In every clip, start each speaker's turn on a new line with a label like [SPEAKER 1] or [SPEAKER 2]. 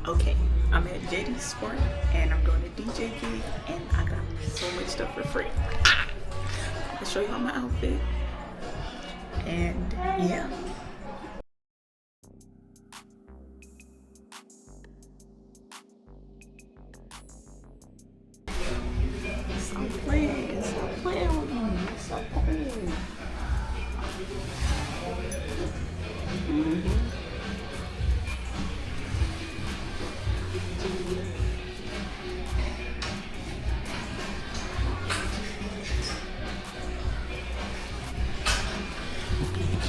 [SPEAKER 1] Okay, I'm at JD Sport and I'm doing a DJ gig and I got so much stuff for free. I'll show you all my outfit. And yeah. Stop playing. Stop playing with me. Stop playing.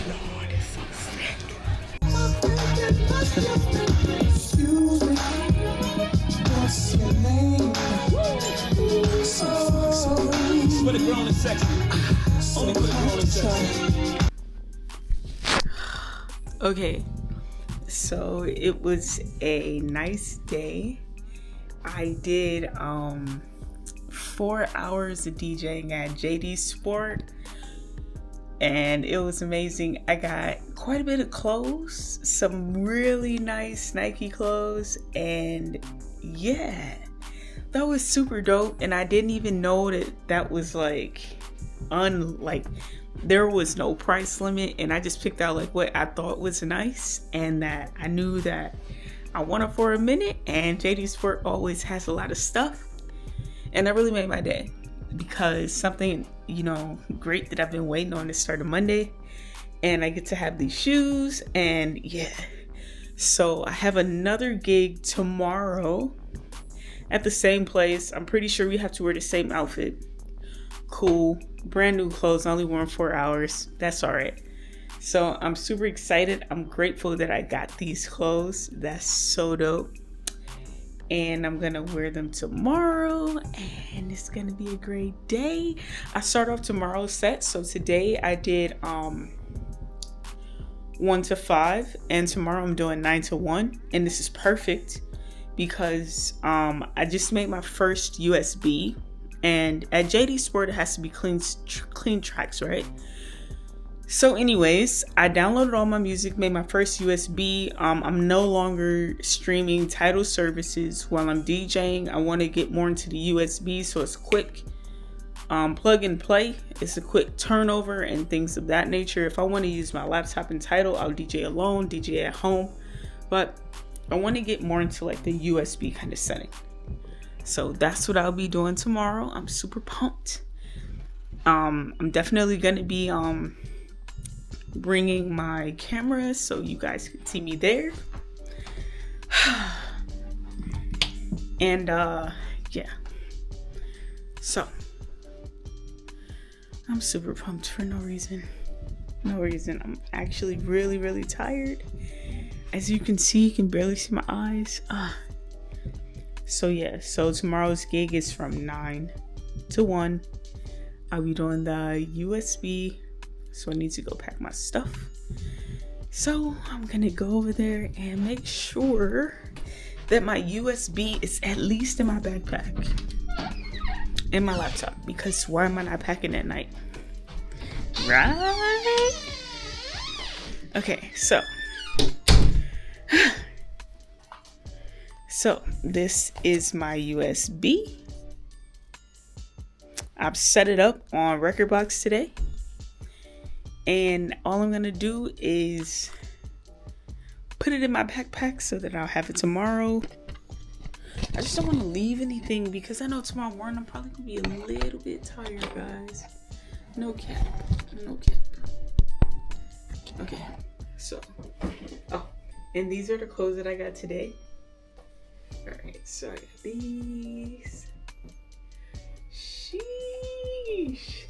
[SPEAKER 1] Lord, it's so sick.
[SPEAKER 2] Excuse me, what's your name?
[SPEAKER 3] For the grown and sexy. Only for the grown and sexy.
[SPEAKER 1] Okay, so it was a nice day. I did 4 hours of DJing at JD Sport and it was amazing. I got quite a bit of clothes, some really nice Nike clothes, and yeah, that was super dope. And I didn't even know that was like there was no price limit, and I just picked out like what I thought was nice and that I knew that I wanted for a minute. And JD Sport always has a lot of stuff, and that really made my day because something great that I've been waiting on to start on Monday, and I get to have these shoes. And yeah, so I have another gig tomorrow at the same place. I'm pretty sure we have to wear the same outfit. Cool, brand new clothes, only worn 4 hours. That's all right. So I'm super excited. I'm grateful that I got these clothes. That's so dope. And I'm gonna wear them tomorrow, and it's gonna be a great day. I start off tomorrow's set. So today I did 1 to 5, and tomorrow I'm doing 9 to 1. And this is perfect because I just made my first USB. And at JD Sport, it has to be clean tracks, right? So anyways, I downloaded all my music, made my first USB. I'm no longer streaming Tidal services while I'm DJing. I want to get more into the USB, so it's quick plug and play. It's a quick turnover and things of that nature. If I want to use my laptop and Tidal, I'll DJ alone, DJ at home. But I want to get more into like the USB kind of setting. So that's what I'll be doing tomorrow. I'm super pumped. I'm definitely going to be bringing my camera so you guys can see me there. And yeah. So I'm super pumped for no reason. I'm actually really, really tired. As you can see, you can barely see my eyes. So yeah, so tomorrow's gig is from 9 to 1. I'll be doing the USB, so I need to go pack my stuff. So I'm gonna go over there and make sure that my USB is at least in my backpack and my laptop, because why am I not packing at night? Right? Okay, so this is my USB. I've set it up on Rekordbox today, and all I'm gonna do is put it in my backpack so that I'll have it tomorrow. I just don't want to leave anything because I know tomorrow morning I'm probably gonna be a little bit tired, guys. No cap. Okay, so and these are the clothes that I got today. Alright, so I got these. Sheesh.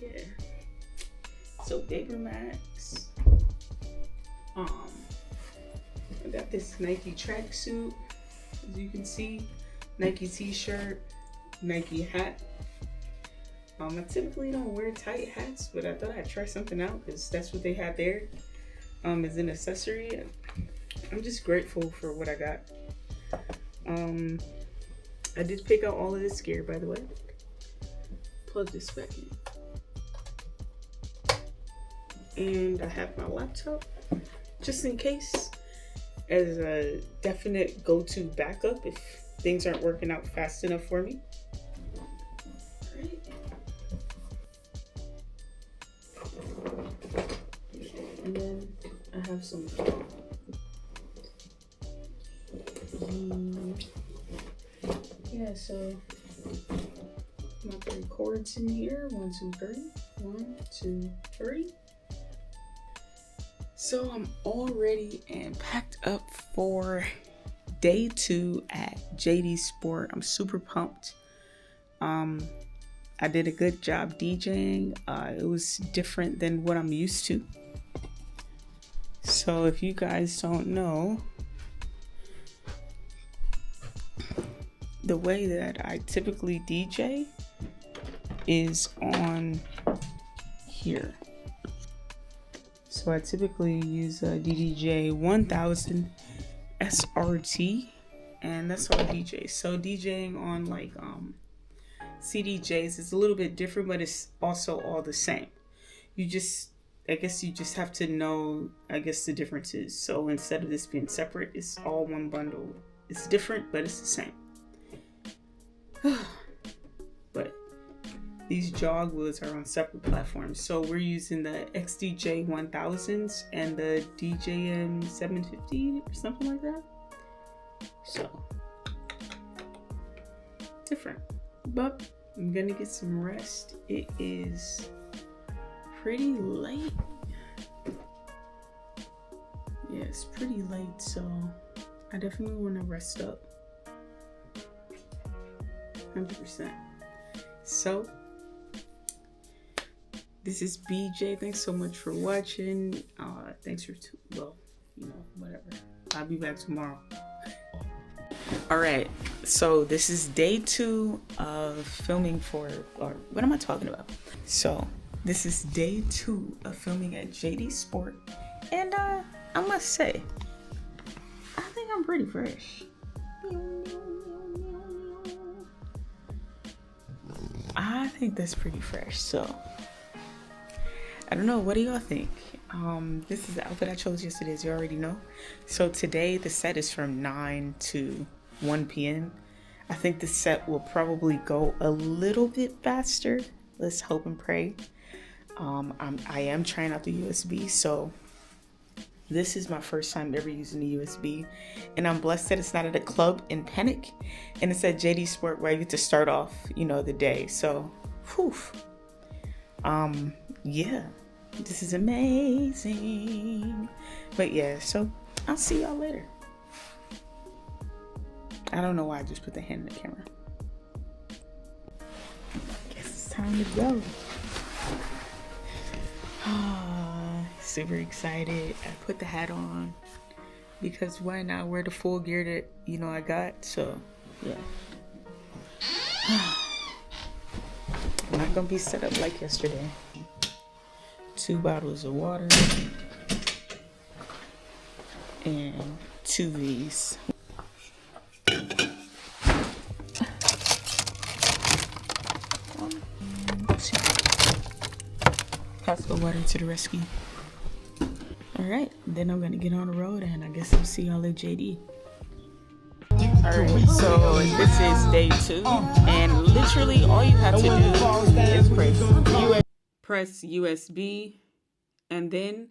[SPEAKER 1] Yeah. So Vapor Max. I got this Nike tracksuit, as you can see. Nike t-shirt, Nike hat. I typically don't wear tight hats, but I thought I'd try something out because that's what they had there. As an accessory. I'm just grateful for what I got. I did pick out all of this gear, by the way. Plug this back in. And I have my laptop. just in case, as a definite go-to backup if things aren't working out fast enough for me. And then I have some yeah, so my 3 chords in here. 1, 2, 3. 1, 2, 3. So I'm all ready and packed up for day 2 at JD Sport. I'm super pumped. I did a good job DJing. It was different than what I'm used to. So if you guys don't know, the way that I typically DJ is on here. So I typically use a DDJ 1000 SRT, and that's all DJ. So DJing on like CDJs is a little bit different, but it's also all the same. I guess you just have to know, the differences. So instead of this being separate, it's all one bundle. It's different, but it's the same. But these jog wheels are on separate platforms. So we're using the XDJ 1000s and the DJM 750 or something like that. So different. But I'm gonna get some rest. It is pretty late. Yeah, it's pretty late, so I definitely want to rest up. 100%. So this is BJ. Thanks so much for watching. Thanks for whatever. I'll be back tomorrow. All right, so this is day 2 of filming or what am I talking about? So this is day 2 of filming at JD Sport, and I must say, I think I'm pretty fresh. I think that's pretty fresh. So I don't know, what do y'all think? This is the outfit I chose yesterday, as you already know. So today the set is from 9 to 1 p.m. I think the set will probably go a little bit faster. Let's hope and pray. I am trying out the USB, so this is my first time ever using the USB, and I'm blessed that it's not at a club in Panic, and it's at JD Sport where I get to start off, the day. So, whew. Yeah, this is amazing. But yeah, so I'll see y'all later. I don't know why I just put the hand in the camera. Guess it's time to go. Super excited. I put the hat on because why not wear the full gear that I got? So yeah. I'm not gonna be set up like yesterday. 2 bottles of water and 2 V's. Costco water to the rescue. All right, then I'm gonna get on the road, and I guess I'll see y'all at JD. All right, so this is day 2, and literally all you have to do is press USB, and then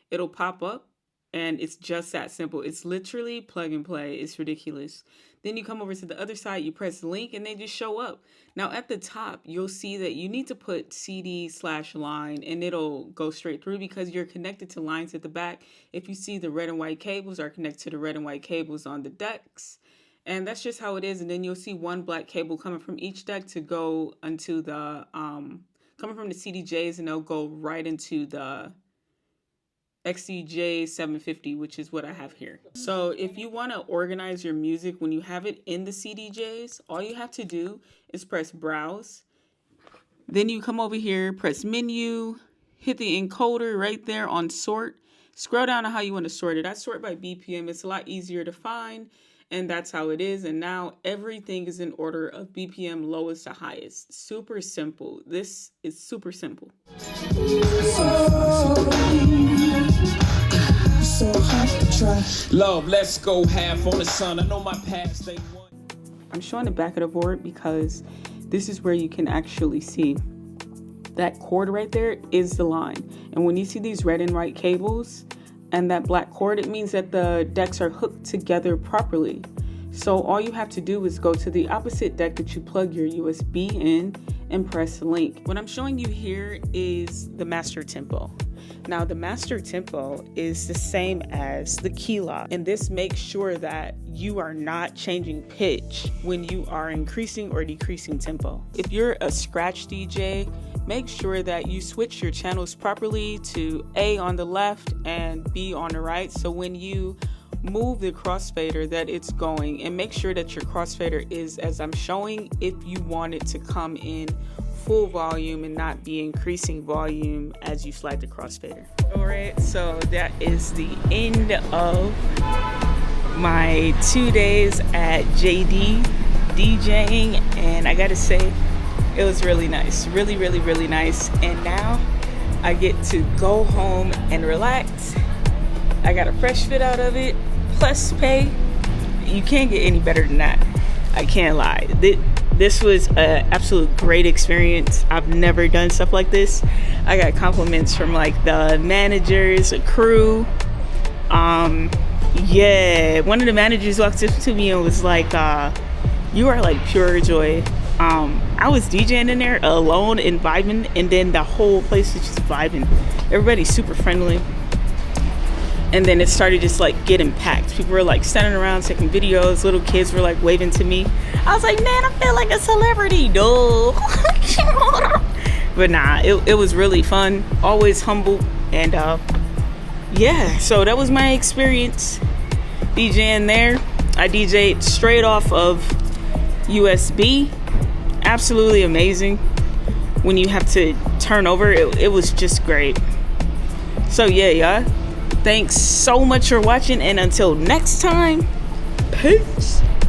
[SPEAKER 1] it'll pop up, and it's just that simple. It's literally plug and play. It's ridiculous. Then you come over to the other side, you press link, and they just show up. Now at the top, you'll see that you need to put CD/line, and it'll go straight through because you're connected to lines at the back. If you see, the red and white cables are connected to the red and white cables on the decks. And that's just how it is. And then you'll see 1 black cable coming from each deck to go into the, coming from the CDJs, and they'll go right into the XDJ 750, which is what I have here. So if you want to organize your music when you have it in the CDJs, all you have to do is press browse. Then you come over here, press menu, hit the encoder right there on sort. Scroll down to how you want to sort it. I sort by BPM. It's a lot easier to find, and that's how it is. And now everything is in order of BPM lowest to highest. Super simple. This is super simple.
[SPEAKER 2] So
[SPEAKER 3] Love, let's go half on the sun. I know my past ain't one.
[SPEAKER 1] I'm showing the back of the board because this is where you can actually see that cord right there is the line. And when you see these red and white cables and that black cord, it means that the decks are hooked together properly. So all you have to do is go to the opposite deck that you plug your USB in and press link. What I'm showing you here is the master tempo. Now the master tempo is the same as the key lock, and this makes sure that you are not changing pitch when you are increasing or decreasing tempo. If you're a scratch DJ, make sure that you switch your channels properly to A on the left and B on the right, so when you move the crossfader that it's going, and make sure that your crossfader is as I'm showing if you want it to come in full volume and not be increasing volume as you slide the crossfader. All right, so that is the end of my 2 days at JD DJing, and I gotta say it was really nice, really nice. And now I get to go home and relax. I got a fresh fit out of it, plus pay. You can't get any better than that. I can't lie. This was an absolute great experience. I've never done stuff like this. I got compliments from like the managers, the crew. Yeah, one of the managers walked up to me and was like, you are like pure joy. I was DJing in there alone and vibing, and then the whole place was just vibing. Everybody's super friendly. And then it started just like getting packed. People were like standing around taking videos. Little kids were like waving to me. I was like, man, I feel like a celebrity, dog. But nah, it was really fun. Always humble. And yeah, so that was my experience DJing there. I DJed straight off of USB. Absolutely amazing. When you have to turn over, it was just great. So yeah, y'all. Thanks so much for watching, and until next time, peace.